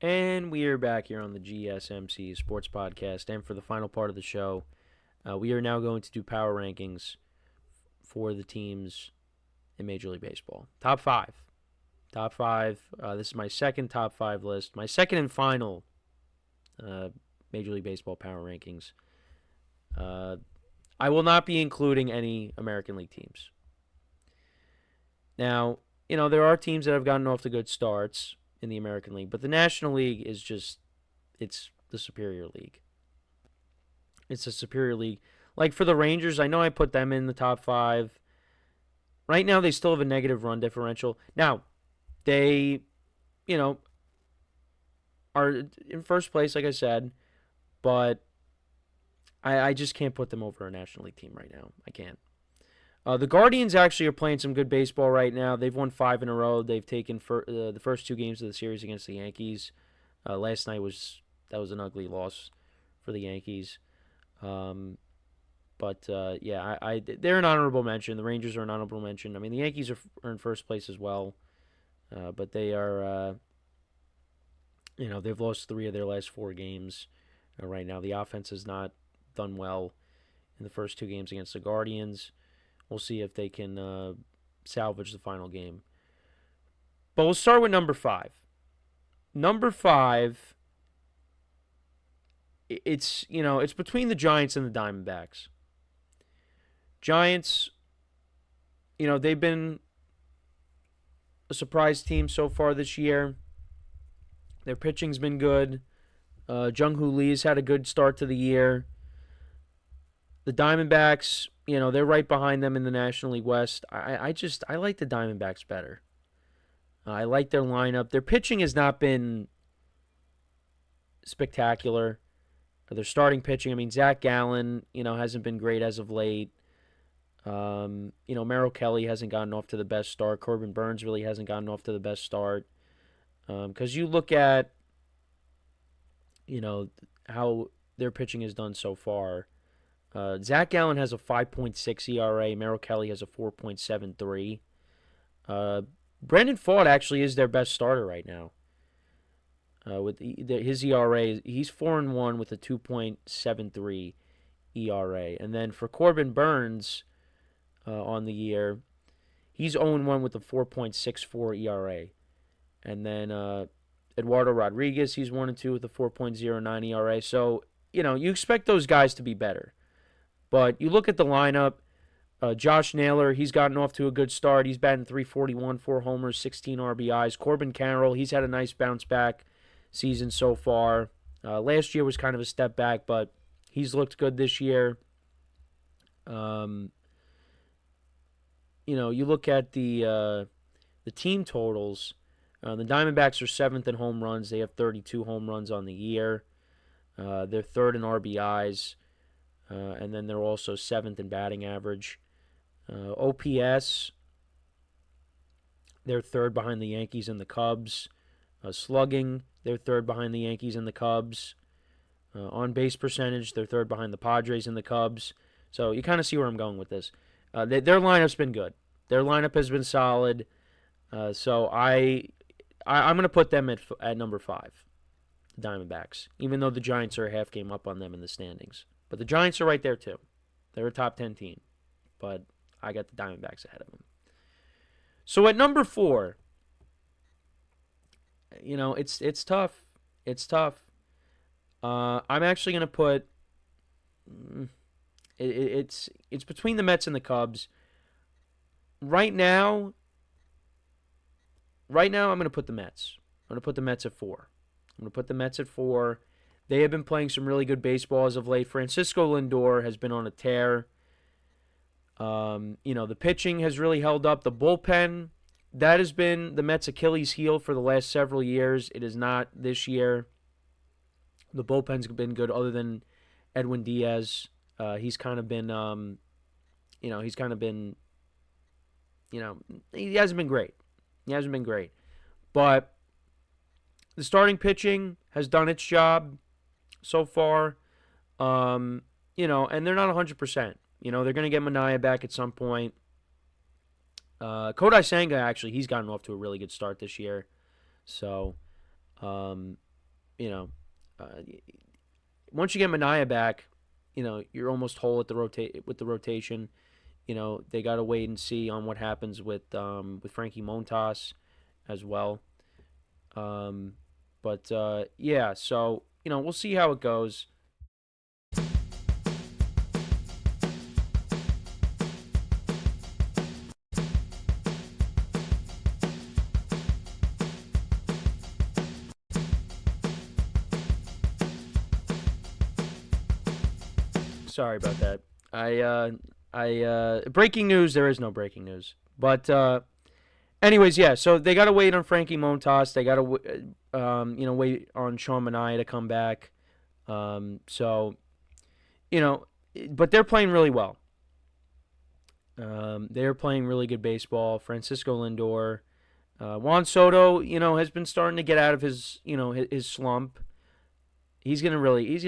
And we are back here on the GSMC Sports Podcast. And for the final part of the show, we are now going to do power rankings for the teams in Major League Baseball. Top five. Top five. This is my second top five list. My second and final Major League Baseball power rankings. I will not be including any American League teams. Now, there are teams that have gotten off to good starts in the American League, but the National League is it's the superior league. It's a superior league. Like for the Rangers, I know I put them in the top five. Right now, they still have a negative run differential. Now, they, are in first place, like I said, but I just can't put them over a National League team right now. I can't. The Guardians actually are playing some good baseball right now. They've won 5 in a row. They've taken the first 2 games of the series against the Yankees. Last night was an ugly loss for the Yankees. They're an honorable mention. The Rangers are an honorable mention. I mean, the Yankees are in first place as well, but they are, they've lost 3 of their last 4 games right now. The offense has not done well in the first 2 games against the Guardians. We'll see if they can salvage the final game. But we'll start with number 5. Number 5, it's between the Giants and the Diamondbacks. Giants, they've been a surprise team so far this year. Their pitching's been good. Jung-Hoo Lee's had a good start to the year. The Diamondbacks, they're right behind them in the National League West. I like the Diamondbacks better. I like their lineup. Their pitching has not been spectacular. Their starting pitching, I mean, Zach Gallen, hasn't been great as of late. Merrill Kelly hasn't gotten off to the best start. Corbin Burns really hasn't gotten off to the best start. Because you look at, how their pitching has done so far. Zach Gallen has a 5.6 ERA. Merrill Kelly has a 4.73. Brandon Pfaadt actually is their best starter right now. With his ERA, he's 4-1 with a 2.73 ERA. And then for Corbin Burns on the year, he's 0-1 with a 4.64 ERA. And then Eduardo Rodriguez, he's 1-2 with a 4.09 ERA. So, you expect those guys to be better. But you look at the lineup, Josh Naylor, he's gotten off to a good start. He's batting .341, 4 homers, 16 RBIs. Corbin Carroll, he's had a nice bounce-back season so far. Last year was kind of a step back, but he's looked good this year. You look at the team totals. The Diamondbacks are 7th in home runs. They have 32 home runs on the year. They're 3rd in RBIs. And then they're also 7th in batting average. OPS, they're 3rd behind the Yankees and the Cubs. Slugging, they're 3rd behind the Yankees and the Cubs. On-base percentage, they're 3rd behind the Padres and the Cubs. So you kind of see where I'm going with this. Their lineup's been good. Their lineup has been solid. So I'm going to put them at number 5, the Diamondbacks, even though the Giants are a half game up on them in the standings. But the Giants are right there, too. They're a top 10 team. But I got the Diamondbacks ahead of them. So at number 4, it's tough. It's tough. I'm actually going to put... It's between the Mets and the Cubs. Right now, I'm going to put the Mets. I'm going to put the Mets at 4. They have been playing some really good baseball as of late. Francisco Lindor has been on a tear. The pitching has really held up. The bullpen, that has been the Mets' Achilles heel for the last several years. It is not this year. The bullpen's been good other than Edwin Diaz. He hasn't been great. But the starting pitching has done its job so far, and they're not 100%. They're going to get Manaea back at some point. Kodai Senga, actually, he's gotten off to a really good start this year. So, you know, once you get Mania back, you're almost whole at the with the rotation. They got to wait and see on what happens with Frankie Montas as well. But yeah, so we'll see how it goes. Sorry about that. Breaking news. There is no breaking news. But anyways, yeah. So they gotta wait on Frankie Montas. They gotta wait on Sean Manaea to come back. So you know, but they're playing really well. They're playing really good baseball. Francisco Lindor, Juan Soto, has been starting to get out of his slump. He's gonna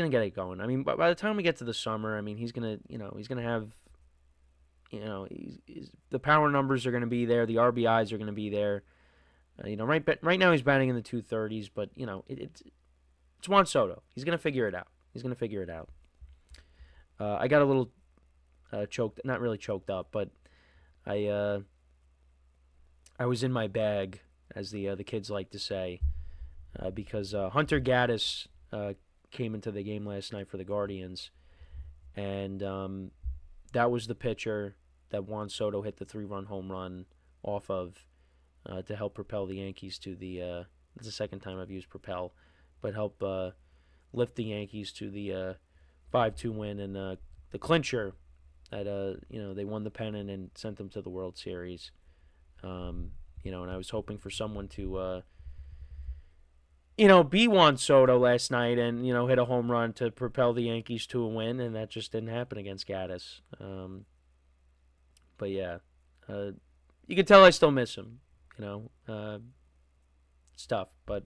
get it going. I mean, by the time we get to the summer, I mean, he's gonna have, the power numbers are gonna be there, the RBIs are gonna be there. Right now he's batting in the 230s, but it's Juan Soto. He's gonna figure it out. I got a little choked, not really choked up, but I was in my bag, as the kids like to say, because Hunter Gaddis came into the game last night for the Guardians, and that was the pitcher that Juan Soto hit the 3-run home run off of to help propel the Yankees to the. It's the second time I've used propel, but help lift the Yankees to the 5-2 win and the clincher that they won the pennant and sent them to the World Series. And I was hoping for someone to be Juan Soto last night and hit a home run to propel the Yankees to a win, and that just didn't happen against Gaddis. But yeah, you can tell I still miss him. It's tough, but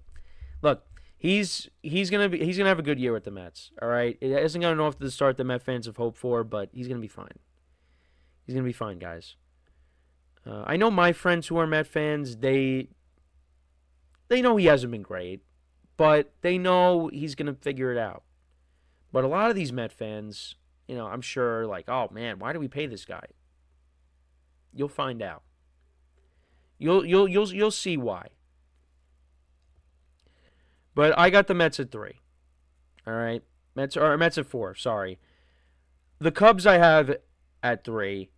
look, he's gonna have a good year with the Mets. All right, it isn't gonna go off to the start the Met fans have hoped for, but he's gonna be fine. He's gonna be fine, guys. I know my friends who are Met fans, they know he hasn't been great, but they know he's gonna figure it out. But a lot of these Met fans, I'm sure, like, oh man, why do we pay this guy? You'll find out. You'll see why. But I got the Mets at 3. All right, Mets at 4. Sorry, the Cubs I have at 3.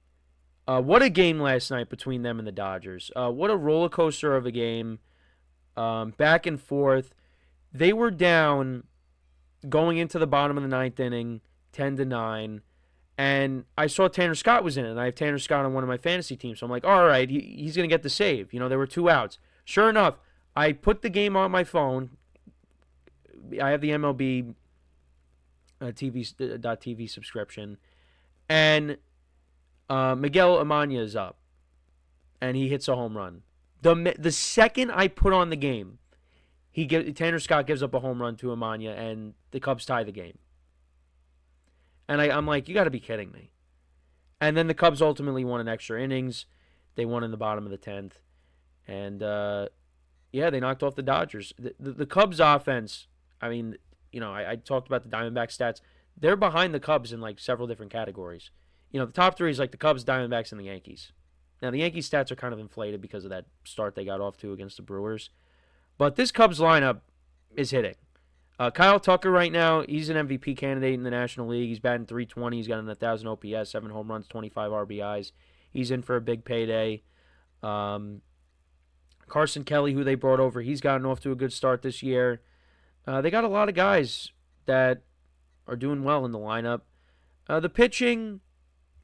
What a game last night between them and the Dodgers. What a roller coaster of a game. Back and forth. They were down going into the bottom of the 9th inning, 10-9. And I saw Tanner Scott was in it, and I have Tanner Scott on one of my fantasy teams. So I'm like, all right, he's going to get the save. There were 2 outs. Sure enough, I put the game on my phone. I have the MLB TV subscription. And Miguel Amaya is up, and he hits a home run. The second I put on the game, Tanner Scott gives up a home run to Amaya, and the Cubs tie the game. And I'm like, you got to be kidding me. And then the Cubs ultimately won in extra innings. They won in the bottom of the 10th. And, they knocked off the Dodgers. The Cubs offense, I mean, I talked about the Diamondbacks stats. They're behind the Cubs in, like, several different categories. The top 3 is, like, the Cubs, Diamondbacks, and the Yankees. Now, the Yankees stats are kind of inflated because of that start they got off to against the Brewers. But this Cubs lineup is hitting. Kyle Tucker right now, he's an MVP candidate in the National League. He's batting .320. He's got an 1,000 OPS, 7 home runs, 25 RBIs. He's in for a big payday. Carson Kelly, who they brought over, he's gotten off to a good start this year. They got a lot of guys that are doing well in the lineup. The pitching,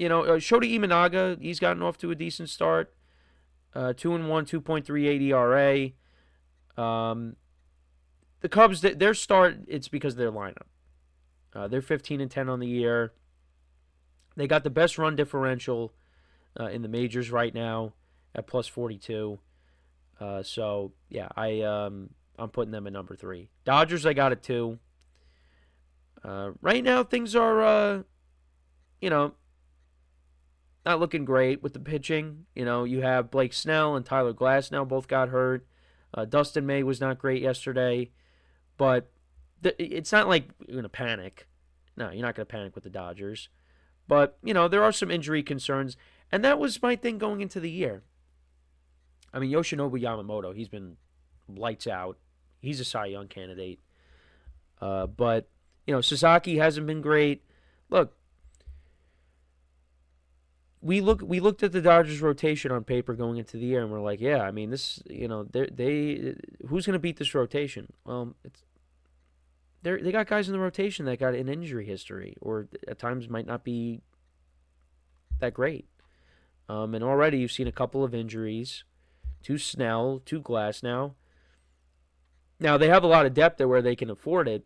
Shota Imanaga, he's gotten off to a decent start. 2-1, 2.38 ERA. The Cubs, their start, it's because of their lineup. They're 15-10 on the year. They got the best run differential in the majors right now at plus 42. So yeah, I'm putting them at number 3. Dodgers, I got at 2. Right now things are not looking great with the pitching. You have Blake Snell and Tyler Glasnow both got hurt. Dustin May was not great yesterday. But, it's not like you're going to panic. No, you're not going to panic with the Dodgers. But, there are some injury concerns. And that was my thing going into the year. I mean, Yoshinobu Yamamoto, he's been lights out. He's a Cy Young candidate. But, Sasaki hasn't been great. Look, we looked at the Dodgers rotation on paper going into the year, and we're like, yeah, I mean, this, who's going to beat this rotation? Well, they got guys in the rotation that got an injury history, or at times might not be that great. And already you've seen a couple of injuries to Snell, to Glass now. Now, they have a lot of depth there where they can afford it,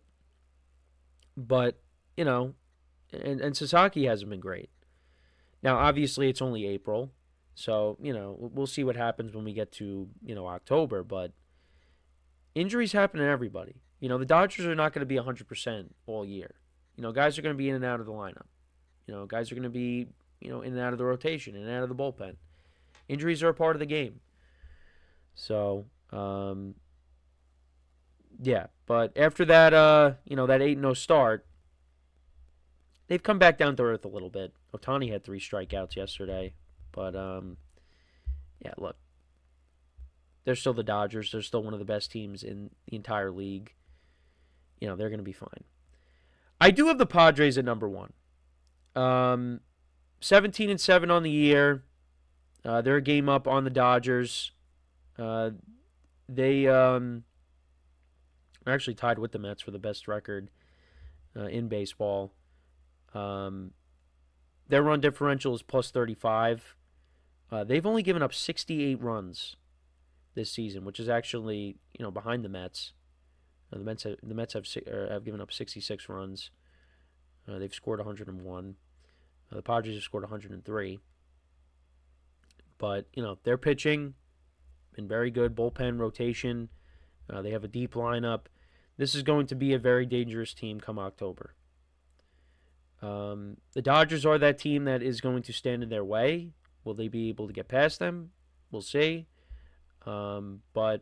but, and Sasaki hasn't been great. Now, obviously, it's only April, so, we'll see what happens when we get to, October, but injuries happen to everybody. The Dodgers are not going to be 100% all year. Guys are going to be in and out of the lineup. Guys are going to be, in and out of the rotation, in and out of the bullpen. Injuries are a part of the game. So, yeah. But after that, that 8-0 start, they've come back down to earth a little bit. Ohtani had 3 strikeouts yesterday. But, yeah, look. They're still the Dodgers. They're still one of the best teams in the entire league. They're going to be fine. I do have the Padres at number 1. 17-7 on the year. They're a game up on the Dodgers. They are actually tied with the Mets for the best record in baseball. Their run differential is plus 35. They've only given up 68 runs this season, which is actually behind the Mets. The Mets have given up 66 runs. They've scored 101. The Padres have scored 103. But their pitching been very good. Bullpen rotation. They have a deep lineup. This is going to be a very dangerous team come October. The Dodgers are that team that is going to stand in their way. Will they be able to get past them? We'll see. But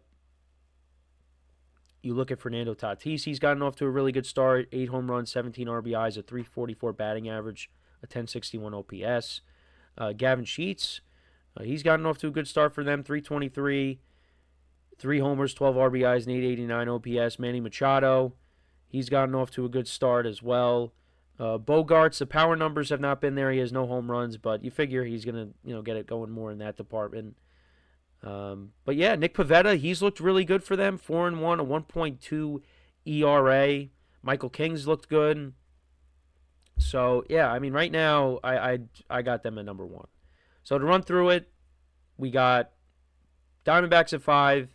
you look at Fernando Tatis, he's gotten off to a really good start. 8 home runs, 17 RBIs, a 344 batting average, a 1061 OPS. Gavin Sheets, he's gotten off to a good start for them. 323, 3 homers, 12 RBIs, and 889 OPS. Manny Machado, he's gotten off to a good start as well. Bogarts, the power numbers have not been there. He has no home runs, but you figure he's going to get it going more in that department. But yeah, Nick Pivetta, he's looked really good for them. 4-1, a 1.2 ERA. Michael King's looked good. So yeah, I mean right now I got them at number 1. So to run through it, we got Diamondbacks at 5,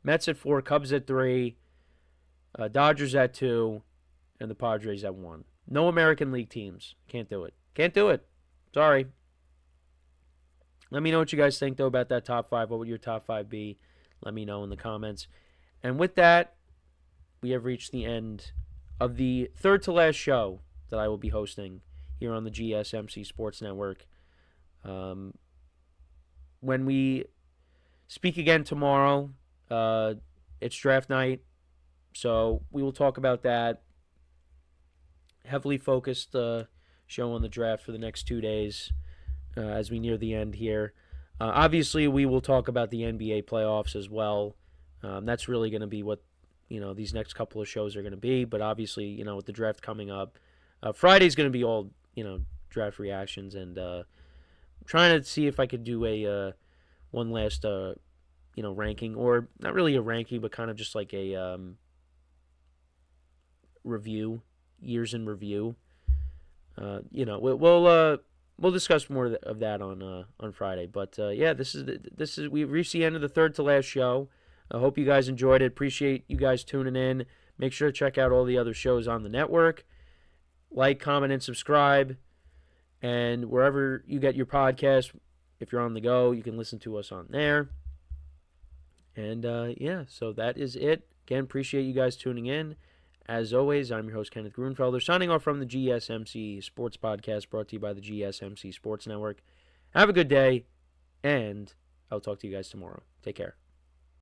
Mets at 4, Cubs at 3, Dodgers at 2, and the Padres at 1. No American League teams. Can't do it. Can't do it. Sorry. Let me know what you guys think, though, about that top 5. What would your top 5 be? Let me know in the comments. And with that, we have reached the end of the third to last show that I will be hosting here on the GSMC Sports Network. When we speak again tomorrow, it's draft night, so we will talk about that. Heavily focused show on the draft for the next 2 days as we near the end here. Obviously, we will talk about the NBA playoffs as well. That's really going to be what these next couple of shows are going to be. But obviously, with the draft coming up, Friday's going to be all draft reactions, and trying to see if I could do a one last ranking, or not really a ranking, but kind of just like a review. Years in review. We'll discuss more of that on Friday. But yeah, this is we've reached the end of the third to last show. I hope you guys enjoyed it. Appreciate you guys tuning in. Make sure to check out all the other shows on the network. Like, comment, and subscribe. And wherever you get your podcast, if you're on the go, you can listen to us on there. And yeah, so that is it. Again, appreciate you guys tuning in. As always, I'm your host, Kenneth Grunfelder, signing off from the GSMC Sports Podcast, brought to you by the GSMC Sports Network. Have a good day, and I'll talk to you guys tomorrow. Take care.